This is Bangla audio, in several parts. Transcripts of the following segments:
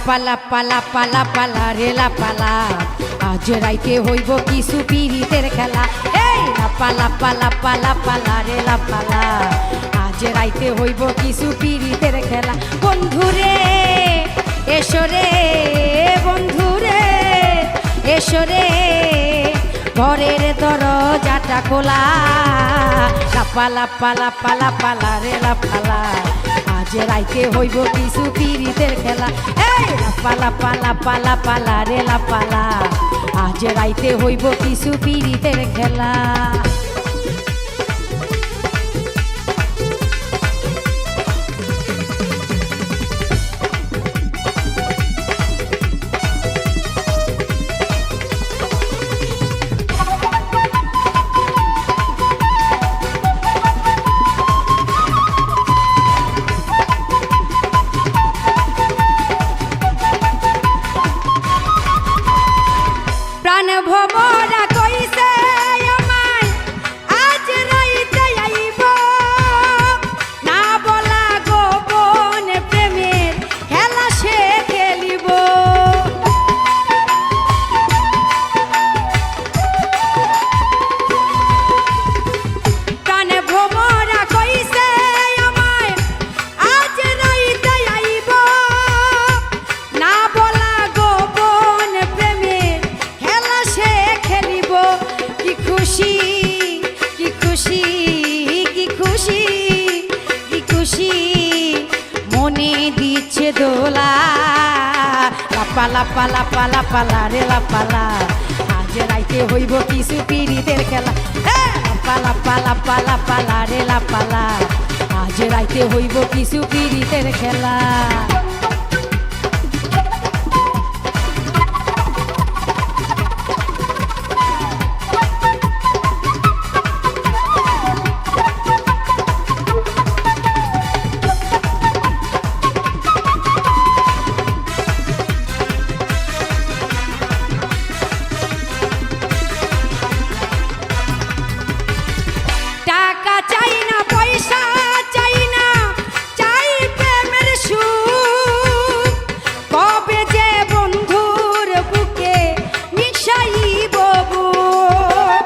পালা পালা পালা পালা রেলা পালা আজ রাইতে হইব কিছু পিরিতের খেলা। এই পালা পালা পালা পালা রেলা পালা আজ রাইতে হইব কিছু পিরিতের খেলা। বন্ধুরে এসরে বন্ধুরে এসরে ঘরের দরজাটা খোলা। পালা পালা পালা পালা রেলা পালা আজ রাইতে হইব কিছু পিরিতের খেলা। এই পালা পালা পালা পালা রেলা পালা আজ রাইতে হইব কিছু পিরিতের খেলা। প্রাণ ভমরা কইছে আমায় আজ রাইতে আইব না বলা গোপন প্রেমের খেলা সে খেলিব। প্রাণ ভমরা কইছে আমায় আজ রাইতে আইব না বলা গোপন প্রেমের খেলা সে খেলিব। কি খুশি কি খুশি কি খুশি কি খুশি মনে দিচ্ছে দোলা। পালা পালা পালা পালা রেলা পালা আজ রাইতে হইব কিছু পিরিতের খেলা। পালা পালা পালা পালা রেলা পালা আজ রাইতে হইব কিছু পিরিতের খেলা। টাকা চাই না পয়সা চাই না চাই প্রেমের সুখ কবে যে বন্ধুর বুকে মিশাইব বুক।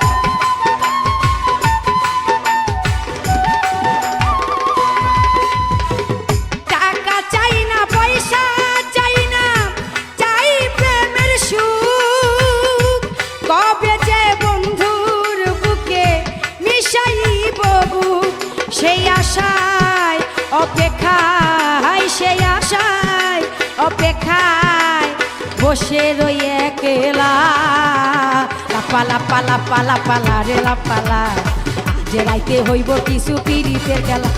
টাকা চাই না পয়সা চাই না চাই প্রেমের সুখ কবে যে বন্ধুর বুকে মিশাইব বুক। সেই আশায় অপেক্ষায় সেই আশায় অপেক্ষায় বসে রই একলা। পালা পালা পালা পালা রেলা পালা আজ রাইতে হইব কিছু পিরিতের খেলা।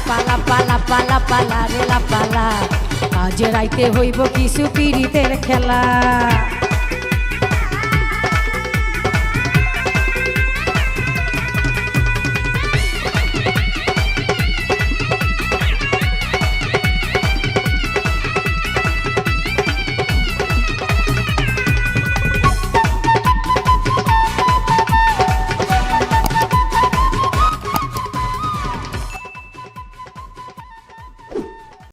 পালা পালা পালা পালা রেলা পালা আজ রাইতে হইব কিছু পিরিতের খেলা।